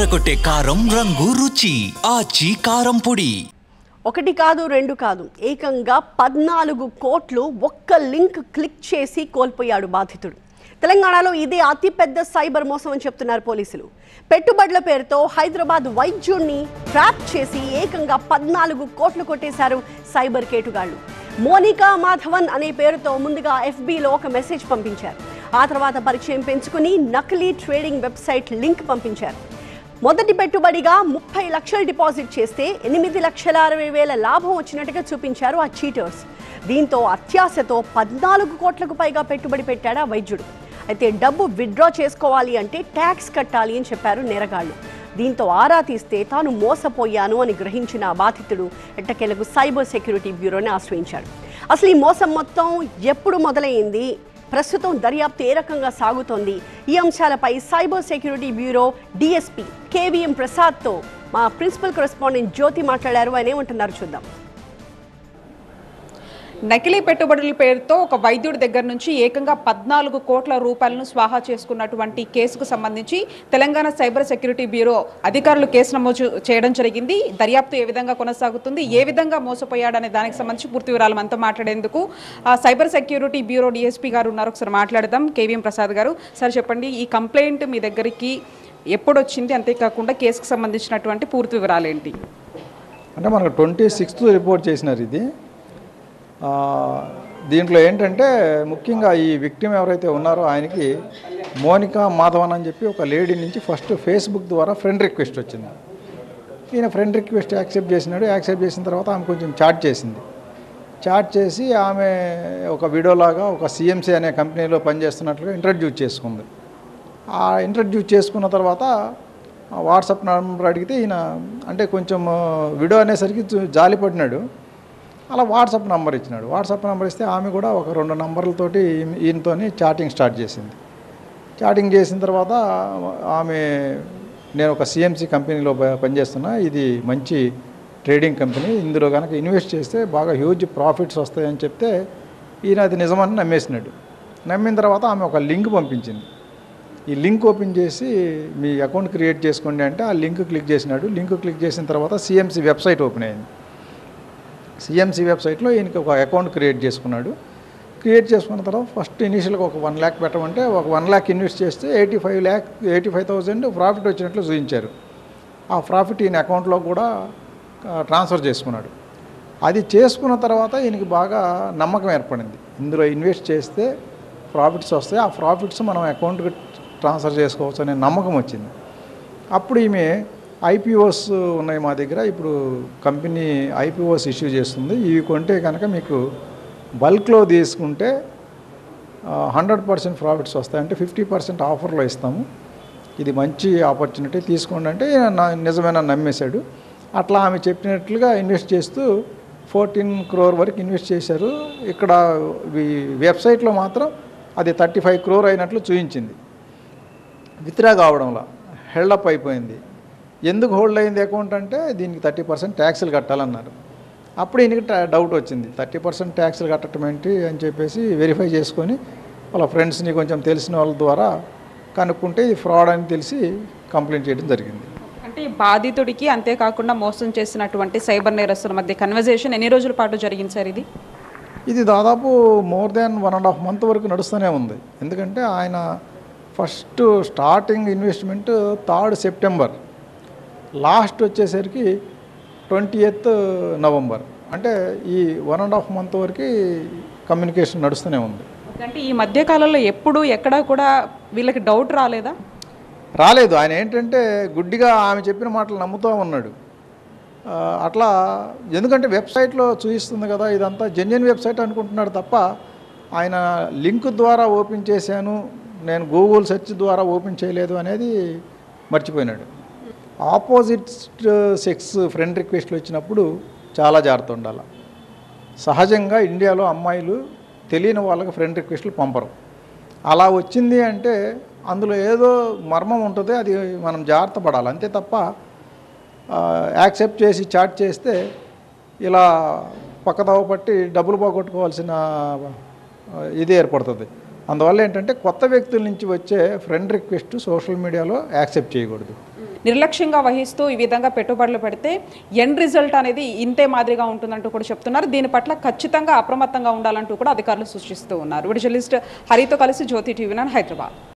అదరగొట్టే కారం రంగు రుచి ఆచి కారం పొడి. ఒకటి కాదు రెండు కాదు ఏకంగా 14 కోట్లు ఒక్క లింక్ క్లిక్ చేసి కోల్పోయాడు బాధితుడు. తెలంగాణలో ఇదే అతిపెద్ద సైబర్ మోసం అని చెప్తున్నారు పోలీసులు. పెట్టుబడుల పేరుతో హైదరాబాద్ వైద్యుడిని ట్రాప్ చేసి ఏకంగా 14 కోట్లు కొట్టేశారు సైబర్ కేటుగాళ్లు. మోనికా మాధవన్ అనే పేరుతో ముందుగా FBలో ఒక మెసేజ్ పంపించారు. ఆ తర్వాత పరిచయం పెంచుకుని నకిలీ ట్రేడింగ్ వెబ్సైట్ లింక్ పంపించారు. మొదటి పెట్టుబడిగా 30 లక్షలు డిపాజిట్ చేస్తే 8,60,000 లాభం వచ్చినట్టుగా చూపించారు ఆ చీటర్స్. దీంతో అత్యాశతో 14 కోట్లకు పైగా పెట్టుబడి పెట్టాడు ఆ వైద్యుడు. అయితే డబ్బు విత్డ్రా చేసుకోవాలి అంటే ట్యాక్స్ కట్టాలి అని చెప్పారు నేరగాళ్లు. దీంతో ఆరా తీస్తే తాను మోసపోయాను అని గ్రహించిన ఆ బాధితుడు ఎట్టకేలకు సైబర్ సెక్యూరిటీ బ్యూరోని ఆశ్రయించాడు. అసలు ఈ మోసం మొత్తం ఎప్పుడు మొదలైంది, ప్రస్తుతం దర్యాప్తు ఏ రకంగా సాగుతోంది, ఈ అంశాలపై cyber security bureau DSP KVM ప్రసాద్తో మా ప్రిన్సిపల్ కరెస్పాండెంట్ జ్యోతి మాట్లాడారు. ఆయన ఏమంటున్నారు చూద్దాం. నకిలీ పెట్టుబడుల పేరుతో ఒక వైద్యుడి దగ్గర నుంచి ఏకంగా 14 కోట్ల రూపాయలను స్వాహా చేసుకున్నటువంటి కేసుకు సంబంధించి తెలంగాణ సైబర్ సెక్యూరిటీ బ్యూరో అధికారులు కేసు నమోదు చేయడం జరిగింది. దర్యాప్తు ఏ విధంగా కొనసాగుతుంది, ఏ విధంగా మోసపోయాడనే దానికి సంబంధించి పూర్తి వివరాలు మనతో మాట్లాడేందుకు సైబర్ సెక్యూరిటీ బ్యూరో DSP గారు ఉన్నారు. ఒకసారి మాట్లాడదాం. KVM ప్రసాద్ గారు, సార్ చెప్పండి, ఈ కంప్లైంట్ మీ దగ్గరికి ఎప్పుడు వచ్చింది, అంతేకాకుండా కేసుకు సంబంధించినటువంటి పూర్తి వివరాలు ఏంటి? అంటే మనకు 26th రిపోర్ట్ చేసినారు. ఇది దీంట్లో ఏంటంటే ముఖ్యంగా ఈ విక్టిమ్ ఎవరైతే ఉన్నారో ఆయనకి మోనికా మాధవన్ అని చెప్పి ఒక లేడీ నుంచి ఫస్ట్ ఫేస్బుక్ ద్వారా ఫ్రెండ్ రిక్వెస్ట్ వచ్చింది. ఈయన ఫ్రెండ్ రిక్వెస్ట్ యాక్సెప్ట్ చేసినాడు. యాక్సెప్ట్ చేసిన తర్వాత ఆమె కొంచెం చాట్ చేసింది. చాట్ చేసి ఆమె ఒక వీడియోలాగా ఒక CMC అనే కంపెనీలో పనిచేస్తున్నట్లుగా ఇంట్రడ్యూస్ చేసుకుంది. ఆ ఇంట్రడ్యూస్ చేసుకున్న తర్వాత వాట్సాప్ నెంబర్ అడిగితే ఈయన అంటే కొంచెం వీడియో అనేసరికి జాలిపడినాడు. అలా వాట్సాప్ నెంబర్ ఇచ్చినాడు. వాట్సాప్ నెంబర్ ఇస్తే ఆమె కూడా ఒక 2 నంబర్లతోటి ఈయనతో చాటింగ్ స్టార్ట్ చేసింది. చాటింగ్ చేసిన తర్వాత ఆమె నేను ఒక CMC కంపెనీలో పనిచేస్తున్నా, ఇది మంచి ట్రేడింగ్ కంపెనీ, ఇందులో కనుక ఇన్వెస్ట్ చేస్తే బాగా హ్యూజ్ ప్రాఫిట్స్ వస్తాయని చెప్తే ఈయన అది నిజమని నమ్మేసినాడు. నమ్మిన తర్వాత ఆమె ఒక లింక్ పంపించింది. ఈ లింక్ ఓపెన్ చేసి మీ అకౌంట్ క్రియేట్ చేసుకోండి అంటే ఆ లింక్ క్లిక్ చేసినాడు. లింక్ క్లిక్ చేసిన తర్వాత CMC వెబ్సైట్ ఓపెన్ అయింది. CMC వెబ్సైట్లో ఈయనకి ఒక అకౌంట్ క్రియేట్ చేసుకున్నాడు. క్రియేట్ చేసుకున్న తర్వాత ఫస్ట్ ఇనీషియల్గా ఒక 1 lakh పెట్టమంటే ఒక 1 lakh ఇన్వెస్ట్ చేస్తే 85,000 ప్రాఫిట్ వచ్చినట్లు చూపించారు. ఆ ప్రాఫిట్ ఈయన అకౌంట్లో కూడా ట్రాన్స్ఫర్ చేసుకున్నాడు. అది చేసుకున్న తర్వాత ఈయనకి బాగా నమ్మకం ఏర్పడింది. ఇందులో ఇన్వెస్ట్ చేస్తే ప్రాఫిట్స్ వస్తాయి, ఆ ప్రాఫిట్స్ మనం అకౌంట్కి ట్రాన్స్ఫర్ చేసుకోవచ్చు అనే నమ్మకం వచ్చింది. అప్పుడు ఈమె IPOs ఉన్నాయి మా దగ్గర, ఇప్పుడు కంపెనీ IPOs ఇష్యూ చేస్తుంది, ఇవి కొంటే కనుక మీకు బల్క్లో తీసుకుంటే 100% ప్రాఫిట్స్ వస్తాయి, అంటే 50% ఆఫర్లో ఇస్తాము, ఇది మంచి ఆపర్చునిటీ తీసుకోండి అంటే నిజమైన నమ్మేశాడు. అట్లా ఆమె చెప్పినట్లుగా ఇన్వెస్ట్ చేస్తూ 14 crore వరకు ఇన్వెస్ట్ చేశారు. ఇక్కడ వెబ్సైట్లో మాత్రం అది 35 crore అయినట్లు చూపించింది. విత్డ్రా కావడంలో హెల్డప్ అయిపోయింది. ఎందుకు హోల్డ్ అయింది అకౌంట్ అంటే దీనికి 30% ట్యాక్సులు కట్టాలన్నారు. అప్పుడు ఈయనకి డౌట్ వచ్చింది, 30% ట్యాక్సులు కట్టడం ఏంటి అని చెప్పేసి వెరిఫై చేసుకొని వాళ్ళ ఫ్రెండ్స్ని కొంచెం తెలిసిన వాళ్ళ ద్వారా కనుక్కుంటే ఇది ఫ్రాడ్ అని తెలిసి కంప్లైంట్ చేయడం జరిగింది. అంటే బాధితుడికి అంతేకాకుండా మోసం చేసినటువంటి సైబర్ నేరస్తుల మధ్య కన్వర్జేషన్ ఎన్ని రోజుల పాటు జరిగింది సార్? ఇది దాదాపు మోర్ దాన్ 1.5 month వరకు నడుస్తూనే ఉంది. ఎందుకంటే ఆయన first starting investment 3rd September, last వచ్చేసరికి 20th November, అంటే ఈ 1.5 month వరకు కమ్యూనికేషన్ నడుస్తూనే ఉంది. అంటే ఈ మధ్యకాలంలో ఎప్పుడు ఎక్కడా కూడా వీళ్ళకి డౌట్ రాలేదా? రాలేదు. ఆయన ఏంటంటే గుడ్డిగా ఆమె చెప్పిన మాటలు నమ్ముతూ ఉన్నాడు. అట్లా ఎందుకంటే వెబ్సైట్లో చూపిస్తుంది కదా, ఇదంతా జెన్యున్ వెబ్సైట్ అనుకుంటున్నాడు తప్ప ఆయన లింక్ ద్వారా ఓపెన్ చేశాను, నేను గూగుల్ సెర్చ్ ద్వారా ఓపెన్ చేయలేదు అనేది మర్చిపోయినాడు. ఆపోజిట్ సెక్స్ ఫ్రెండ్ రిక్వెస్ట్లు వచ్చినప్పుడు చాలా జాగ్రత్త ఉండాలి. సహజంగా ఇండియాలో అమ్మాయిలు తెలియని వాళ్ళకి ఫ్రెండ్ రిక్వెస్ట్లు పంపరు. అలా వచ్చింది అంటే అందులో ఏదో మర్మం ఉంటుంది, అది మనం జాగ్రత్త పడాలి. అంతే తప్ప యాక్సెప్ట్ చేసి చాట్ చేస్తే ఇలా పక్కదవ పట్టి డబ్బులు పోగొట్టుకోవాల్సిన ఇది ఏర్పడుతుంది. అందువల్ల ఏంటంటే కొత్త వ్యక్తుల నుంచి వచ్చే ఫ్రెండ్ రిక్వెస్ట్ సోషల్ మీడియాలో యాక్సెప్ట్ చేయకూడదు. నిర్లక్ష్యంగా వహిస్తూ ఈ విధంగా పెట్టుబడులు పెడితే ఎండ్ రిజల్ట్ అనేది ఇంతే మాదిరిగా ఉంటుందంటూ కూడా చెప్తున్నారు. దీని పట్ల ఖచ్చితంగా అప్రమత్తంగా ఉండాలంటూ కూడా అధికారులు సూచిస్తూ ఉన్నారు. వీడియో జర్నలిస్ట్ హరితో కలిసి జ్యోతి టీవీ9 హైదరాబాద్.